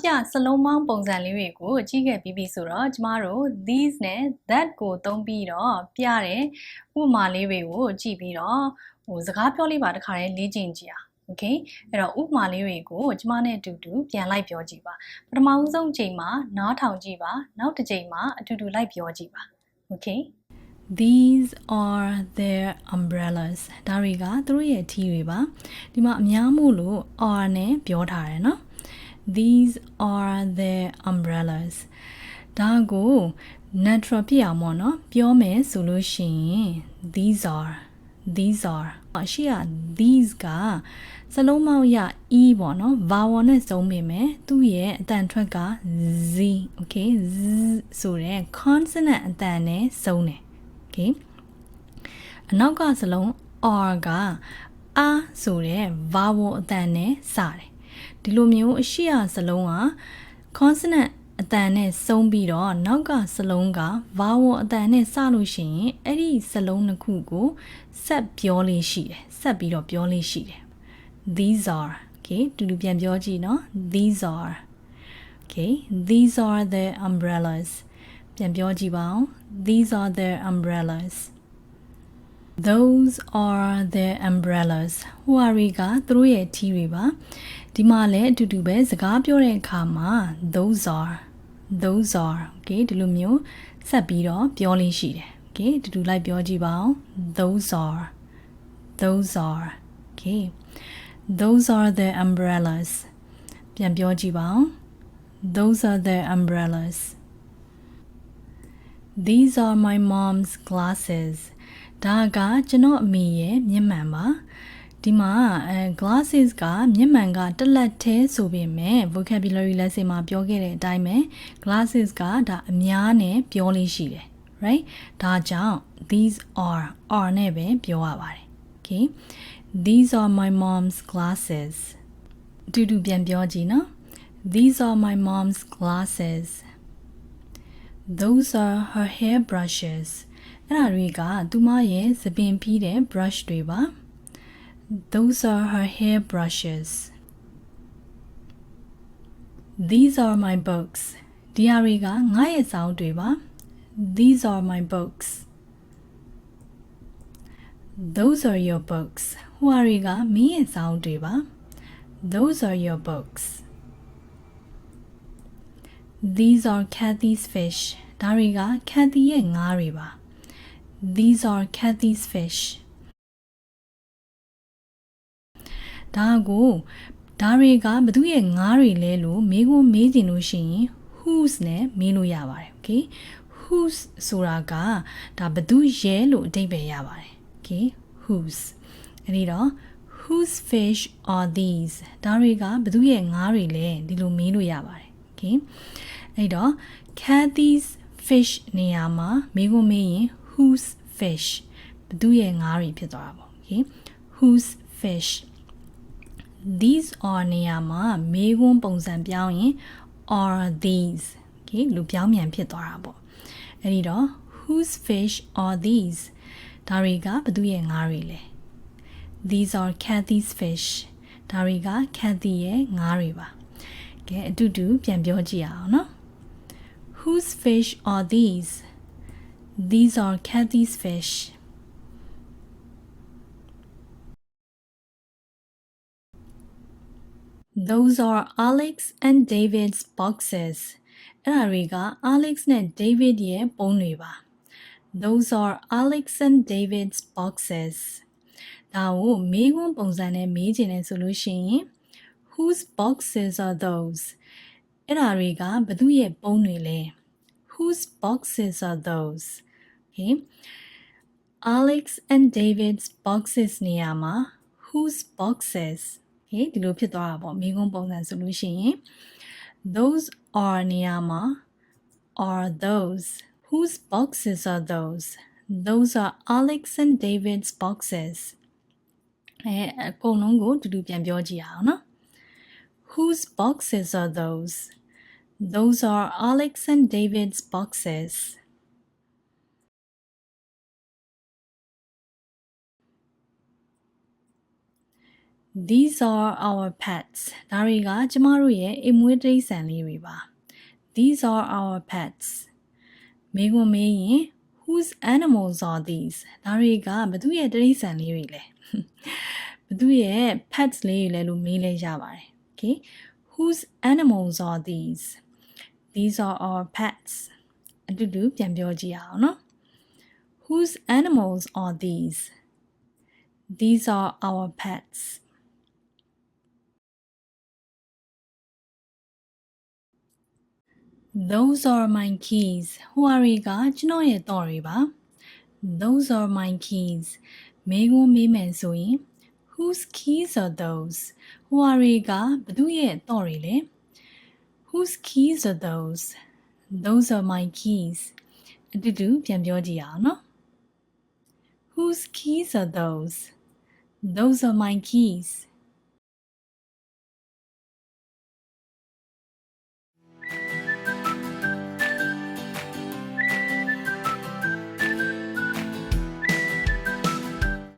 ပြစလုံးပေါင်းပုံစံလေးတွေကိုကြည့်ခဲ့ပြီးပြီဆိုတော့ကျမတို့ these နဲ့ that ကိုသုံးပြီးတော့ပြတဲ့ဥပမာလေးတွေကိုကြည့်ပြီးတော့စကားပြောလေးပါတစ်ခါလေးလေ့ကျင့်ကြည့်အောင် okay အဲ့တော့ဥပမာလေးတွေကိုကျမနဲ့အတူတူပြန်လိုက်ပြောကြည့်ပါပထမဆုံးချိန်မှာနားထောင်ကြည့်ပါနောက်တစ်ချိန်မှာအတူတူလိုက်ပြောကြည့်ပါ okay These are their umbrellas ဒါတွေကသူတို့ရဲ့ tea တွေပါဒီမှာအများမို့လို့ are နဲ့ပြောထားတယ်နော် These are their umbrellas ဒါကို natural ဖြစ်အောင်ပေါ့နော်ပြောမယ်ဆိုလို့ရှိရင် these are အရှိက these ကစလုံးပေါင်းရ e ပေါ့နော် vowel နဲ့စုံပေမဲ့သူ့ရဲ့အတန်ထွက်က z okay z ဆိုတဲ့ consonant အတန်နဲ့စုံတယ်okay အနောက်ကစလုံး r က a ဆိုတဲ့ vowel အတန်နဲ့စတယ်ဒီလိုမျိုးအရှိအစလုံးက consonant အတန်နဲ့စုံပြီးတော့နောက်ကစလုံးက vowel အတန်နဲ့စလို့ရှိရင်အဲ့ဒီစလုံးတစ်ခုကိုဆက်ပြောလေးရှိတယ်ဆက်ပြီးတော့ပြောလေးရှိတယ် these are okay တူတူပြန်ပြောကြည့်နော် these are okay these are the umbrellas ပြန်ပြောကြည့်ပါဦး these are the umbrellas those are the umbrellas ဟိုဟာတွေကသူတို့ရဲ့ tea တွေပါဒီမှာလည်းအတူတူပဲစကားပြောတဲ့အခါမှာ those are okay ဒီလိုမျိုးဆက်ပြီးတော့ပြောလေးရှိတယ် okay တူတူလိုက်ပြောကြည့်ပါဦး those are okay those are the umbrellas ပြန်ပြောကြည့်ပါဦး those are the umbrellas these are my mom's glasses ဒါကကျွန်တော်အမေရဲ့မျက်မှန်ပါဒီမှာglasses ကမျက်မှန်ကတစ်လက်သေးဆိုပေမဲ့ vocabulary lesson မှာပြောခဲ့တဲ့အတိုင်းပဲ glasses ကဒါအများနဲ့ပြောလေးရှိတယ် right ဒါကြောင့် these are နဲ့ပဲပြောရပါတယ် okay these are my mom's glasses တူတူပြန်ပြောကြည့်နော် these are my mom's glasses those are her hair brushes အဲ့ဒါတွေကသူမရဲ့သပင်ပြီးတဲ့ brush တွေပါThose are her hair brushes. These are my books. ဒီဟာတွေကငါ့ရဲ့စာအုပ်တွေပါ These are my books. Those are your books. ဟိုဟာတွေကမင်းရဲ့စာအုပ်တွေပါ Those are your books. These are Kathy's fish. ဒါတွေက Kathy ရဲ့ငါးတွေပါ These are Kathy's fish.ဒါတွေကဘသူရဲ့ငါးတွေလဲလို့မေးခွန်းမေးချင်လို့ရှိရင် whose နဲ့မေးလို့ရပါတယ် okay whose ဆိုတာကဒါဘသူရဲ့လို့အဓိပ္ပာယ်ရပါတယ် okay whose အဲ့ဒီတော့ whose fish are these ဒါတွေကဘသူရဲ့ငါးတွေလဲဒီလိုမေးလို့ရပါတယ် okay အဲ့တော့ Kathy's fish နေရာမှာမေးခွန်းမေးရင် whose fish ဘသူရဲ့ငါးတွေဖြစ်သွားတာပေါ့ okay whose fish These are နေရာမှာမေးခွန်းပုံစံပြောင်းရင် are these okay လူပြောင်းမြန်ဖြစ်သွားတာပေါ့အဲ့ဒီတော့ whose fish are these ဒါတွေကဘသူရဲ့ငါးတွေလဲ These are Kathy's fish ဒါတွေက Kathy ရဲ့ငါးတွေပါကဲအတူတူပြန်ပြောကြည့်အောင်နော် Whose fish are these These are Kathy's fish Those are Alex and David's boxes. အဲ့ဒါတွေက Alex နဲ့ David ရဲ့ပုံတွေပါ Those are Alex and David's boxes. ဒါကိုမေးခွန်းပုံစံနဲ့မေးချင်တယ်ဆိုလို့ရှိရင် Whose boxes are those? အဲ့ဒါတွေကဘသူရဲ့ပုံတွေလဲ Whose boxes are those? Okay. Alex and David's boxes နေရာမှာ Whose boxes?okay ဒီလိုဖြစ်သွားတာပေါ့မိကုန်းပုံစံဆိုလို့ရှိရင် those are နေရာမှာ are those whose boxes are those are Alex and David's boxes အကုန်လုံးကိုတူတူပြန်ပြောကြည့်အောင်နော် whose boxes are those are Alex and David's boxes These are our pets ဒါတွေကကျမတို့ရဲ့အိမ်မွေးတိရစ္ဆာန်လေးတွေပါ These are our pets မေးခွန်းမေးရင် Whose animals are these ဒါတွေကဘသူရဲ့တိရစ္ဆာန်လေးတွေလဲဘသူရဲ့ pets လေးတွေလဲလို့မေးလဲရပါတယ် Okay Whose animals are these These are our pets အတူတူပြန်ပြောကြည့်အောင်နော် Whose animals are these These are our pets Those are my keys ဟိုအရီကကျွန်တော်ရဲ့တော့တွေပါ Those are my keys မေးခွန်းမေးမယ်ဆိုရင် Whose keys are those ဟိုအရီကဘသူရဲ့တော့တွေလဲ Whose keys are those Those are my keys အတူတူပြန်ပြောကြည့်အောင်နော် Whose keys are those Those are my keys